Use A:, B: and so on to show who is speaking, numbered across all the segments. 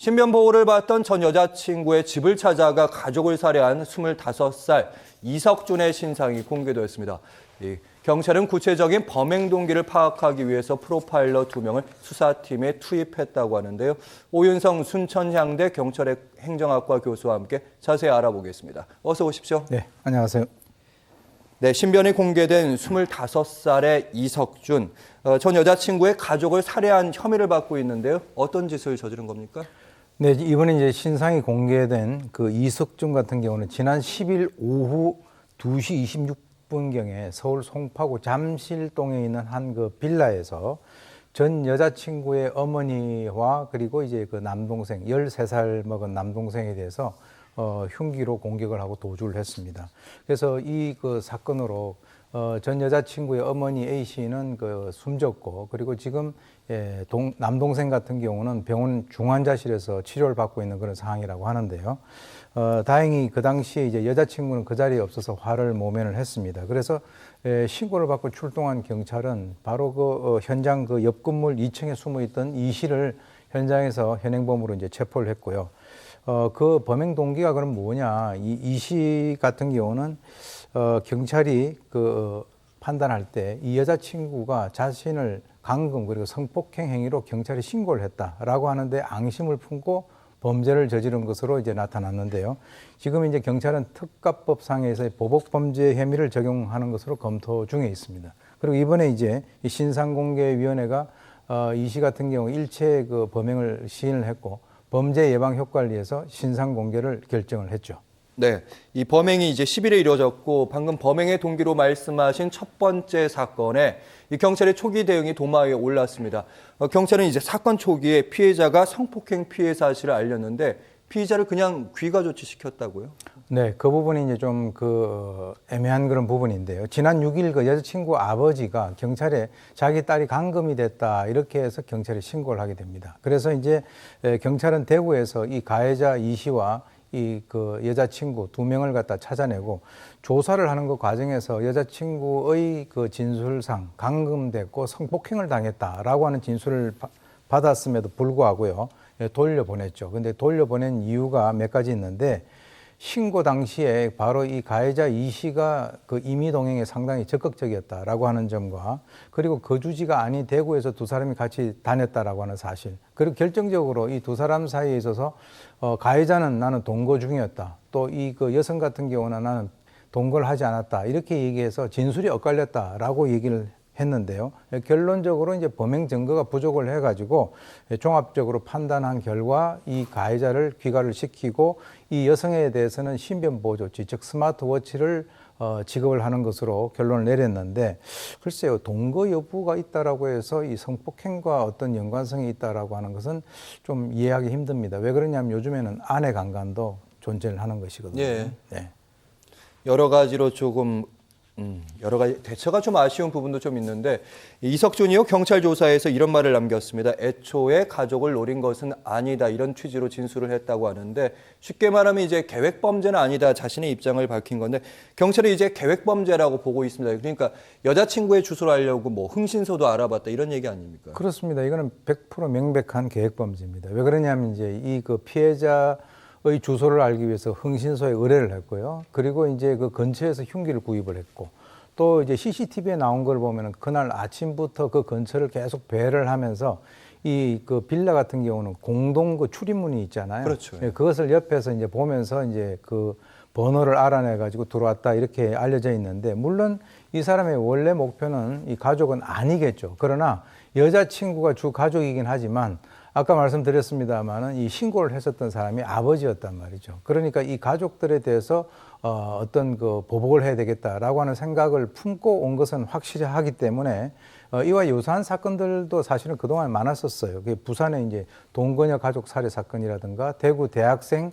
A: 신변 보호를 받던 전 여자친구의 집을 찾아가 가족을 살해한 25살 이석준의 신상이 공개되었습니다. 경찰은 구체적인 범행 동기를 파악하기 위해서 프로파일러 2명을 수사팀에 투입했다고 하는데요. 오윤성 순천향대 경찰의 행정학과 교수와 함께 자세히 알아보겠습니다. 어서 오십시오.
B: 네, 안녕하세요.
A: 네, 신변에 공개된 25살의 이석준, 전 여자친구의 가족을 살해한 혐의를 받고 있는데요. 어떤 짓을 저지른 겁니까?
B: 네, 이번에 이제 신상이 공개된 그 이석준 같은 경우는 지난 10일 오후 2시 26분경에 서울 송파구 잠실동에 있는 한 그 빌라에서 전 여자친구의 어머니와 그리고 이제 그 남동생, 13살 먹은 남동생에 대해서 흉기로 공격을 하고 도주를 했습니다. 그래서 이 그 사건으로 전 여자친구의 어머니 A 씨는 그 숨졌고, 그리고 지금 남동생 같은 경우는 병원 중환자실에서 치료를 받고 있는 그런 상황이라고 하는데요. 다행히 그 당시에 이제 여자친구는 그 자리에 없어서 화를 모면을 했습니다. 그래서 신고를 받고 출동한 경찰은 바로 그 현장 그 옆 건물 2층에 숨어 있던 이 씨를 현장에서 현행범으로 이제 체포를 했고요. 그 범행 동기가 그럼 뭐냐? 이 씨 같은 경우는 경찰이 그 판단할 때 이 여자친구가 자신을 감금 그리고 성폭행 행위로 경찰에 신고를 했다라고 하는데 앙심을 품고 범죄를 저지른 것으로 이제 나타났는데요. 지금 이제 경찰은 특가법상에서의 보복범죄 혐의를 적용하는 것으로 검토 중에 있습니다. 그리고 이번에 이제 이 신상공개위원회가 이 씨 같은 경우 일체 그 범행을 시인을 했고 범죄 예방 효과를 위해서 신상 공개를 결정을 했죠.
A: 네, 이 범행이 이제 10일에 이루어졌고 방금 범행의 동기로 말씀하신 첫 번째 사건에 이 경찰의 초기 대응이 도마 위에 올랐습니다. 경찰은 이제 사건 초기에 피해자가 성폭행 피해 사실을 알렸는데 피의자를 그냥 귀가 조치시켰다고요?
B: 네, 그 부분이 이제 좀 그 애매한 그런 부분인데요. 지난 6일 그 여자친구 아버지가 경찰에 자기 딸이 감금이 됐다 이렇게 해서 경찰에 신고를 하게 됩니다. 그래서 이제 경찰은 대구에서 이 가해자 이 씨와 이 그 여자친구 2명을 갖다 찾아내고 조사를 하는 그 과정에서 여자친구의 그 진술상 감금됐고 성폭행을 당했다라고 하는 진술을 받았음에도 불구하고요. 돌려보냈죠. 근데 돌려보낸 이유가 몇 가지 있는데 신고 당시에 바로 이 가해자 이 씨가 그 임의 동행에 상당히 적극적이었다라고 하는 점과 그리고 거주지가 아닌 대구에서 두 사람이 같이 다녔다라고 하는 사실, 그리고 결정적으로 이 두 사람 사이에 있어서 가해자는 나는 동거 중이었다, 또 이 그 여성 같은 경우는 나는 동거를 하지 않았다 이렇게 얘기해서 진술이 엇갈렸다라고 얘기를 했는데요. 결론적으로 이제 범행 증거가 부족을 해가지고 종합적으로 판단한 결과 이 가해자를 귀가를 시키고 이 여성에 대해서는 신변보호 조치, 즉 스마트워치를 지급을 하는 것으로 결론을 내렸는데, 글쎄요, 동거 여부가 있다라고 해서 이 성폭행과 어떤 연관성이 있다라고 하는 것은 좀 이해하기 힘듭니다. 왜 그러냐면 요즘에는 아내 강간도 존재를 하는 것이거든요.
A: 예.
B: 네.
A: 여러 가지로 조금 여러 가지 대처가 좀 아쉬운 부분도 좀 있는데 이석준이요 경찰 조사에서 이런 말을 남겼습니다. 애초에 가족을 노린 것은 아니다 이런 취지로 진술을 했다고 하는데 쉽게 말하면 이제 계획 범죄는 아니다 자신의 입장을 밝힌 건데 경찰이 이제 계획 범죄라고 보고 있습니다. 그러니까 여자친구의 주소를 알려고 뭐 흥신소도 알아봤다 이런 얘기 아닙니까?
B: 그렇습니다. 이거는 100% 명백한 계획 범죄입니다. 왜 그러냐면 이제 이 그 피해자의 주소를 알기 위해서 흥신소에 의뢰를 했고요. 그리고 이제 그 근처에서 흉기를 구입을 했고, 또 이제 CCTV에 나온 걸 보면은 그날 아침부터 그 근처를 계속 배회를 하면서 이 그 빌라 같은 경우는 공동 그 출입문이 있잖아요.
A: 그렇죠.
B: 예, 그것을 옆에서 이제 보면서 이제 그 번호를 알아내 가지고 들어왔다 이렇게 알려져 있는데, 물론 이 사람의 원래 목표는 이 가족은 아니겠죠. 그러나 여자친구가 주 가족이긴 하지만 아까 말씀드렸습니다마는 이 신고를 했었던 사람이 아버지였단 말이죠. 그러니까 이 가족들에 대해서 어떤 그 보복을 해야 되겠다라고 하는 생각을 품고 온 것은 확실하기 때문에 이와 유사한 사건들도 사실은 그동안 많았었어요. 그게 부산의 이제 동거녀 가족 살해 사건이라든가 대구 대학생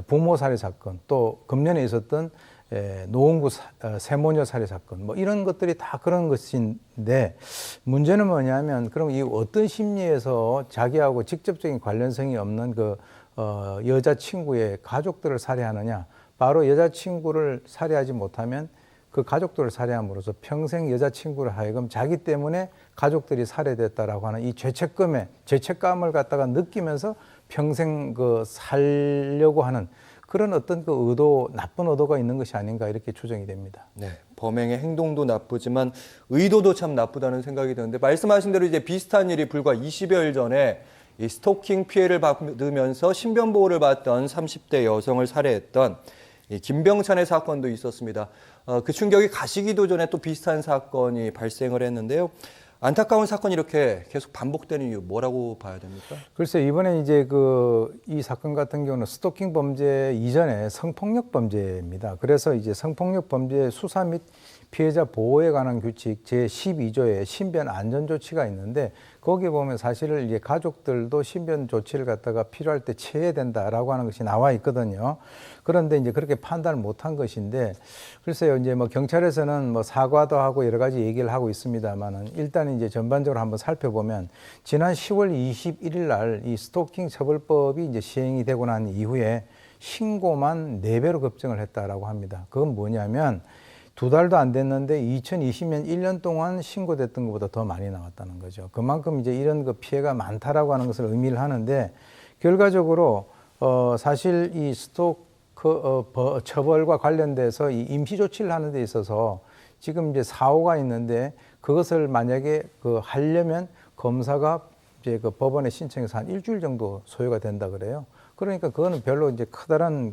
B: 부모 살해 사건, 또 금년에 있었던 노원구 세모녀 살해 사건, 뭐 이런 것들이 다 그런 것인데, 문제는 뭐냐면 그럼 이 어떤 심리에서 자기하고 직접적인 관련성이 없는 그 여자친구의 가족들을 살해하느냐? 바로 여자친구를 살해하지 못하면 그 가족들을 살해함으로써 평생 여자친구를 하여금 자기 때문에 가족들이 살해됐다라고 하는 이 죄책감을 갖다가 느끼면서 평생 그 살려고 하는 그런 어떤 그 의도, 나쁜 의도가 있는 것이 아닌가 이렇게 추정이 됩니다.
A: 네, 범행의 행동도 나쁘지만 의도도 참 나쁘다는 생각이 드는데 말씀하신 대로 이제 비슷한 일이 불과 20여일 전에 이 스토킹 피해를 받으면서 신변 보호를 받던 30대 여성을 살해했던 이 김병찬의 사건도 있었습니다. 그 충격이 가시기도 전에 또 비슷한 사건이 발생을 했는데요. 안타까운 사건이 이렇게 계속 반복되는 이유 뭐라고 봐야 됩니까?
B: 글쎄 이번에 이제 이 사건 같은 경우는 스토킹 범죄 이전에 성폭력 범죄입니다. 그래서 이제 성폭력 범죄 수사 및 피해자 보호에 관한 규칙 제12조에 신변 안전 조치가 있는데 거기 보면 사실 이제 가족들도 신변 조치를 갖다가 필요할 때 취해야 된다라고 하는 것이 나와 있거든요. 그런데 이제 그렇게 판단을 못한 것인데 글쎄요 이제 뭐 경찰에서는 뭐 사과도 하고 여러 가지 얘기를 하고 있습니다만은 일단 이제 전반적으로 한번 살펴보면 지난 10월 21일 날 이 스토킹 처벌법이 이제 시행이 되고 난 이후에 신고만 4배로 급증을 했다라고 합니다. 그건 뭐냐면 2달도 안 됐는데 2020년 1년 동안 신고됐던 것보다 더 많이 나왔다는 거죠. 그만큼 이제 이런 그 피해가 많다라고 하는 것을 의미를 하는데 결과적으로 사실 이 처벌과 관련돼서 이 임시 조치를 하는 데 있어서 지금 이제 사고가 있는데 그것을 만약에 하려면 검사가 이제 그 법원에 신청해서 한 일주일 정도 소요가 된다 그래요. 그러니까 그거는 별로 이제 커다란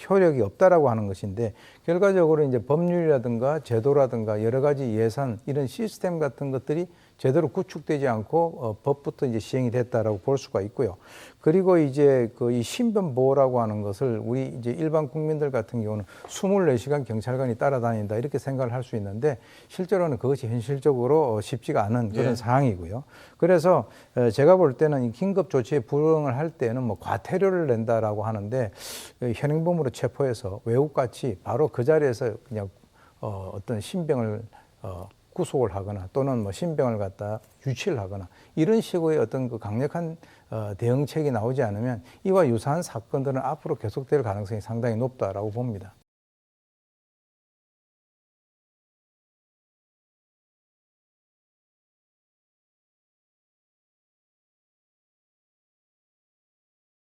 B: 효력이 없다라고 하는 것인데 결과적으로 이제 법률이라든가 제도라든가 여러 가지 예산 이런 시스템 같은 것들이 제대로 구축되지 않고 법부터 이제 시행이 됐다라고 볼 수가 있고요. 그리고 이제 이 신변 보호라고 하는 것을 우리 이제 일반 국민들 같은 경우는 24시간 경찰관이 따라다닌다 이렇게 생각을 할 수 있는데 실제로는 그것이 현실적으로 쉽지가 않은 그런 상황이고요. 그래서 제가 볼 때는 이 긴급 조치에 불응을 할 때는 뭐 과태료를 낸다라고 하는데 현행범으로 체포해서 외국같이 바로 그 자리에서 그냥 어떤 신병을 구속을 하거나 또는 뭐 신병을 갖다 유치를 하거나 이런 식의 어떤 그 강력한 대응책이 나오지 않으면 이와 유사한 사건들은 앞으로 계속될 가능성이 상당히 높다라고 봅니다.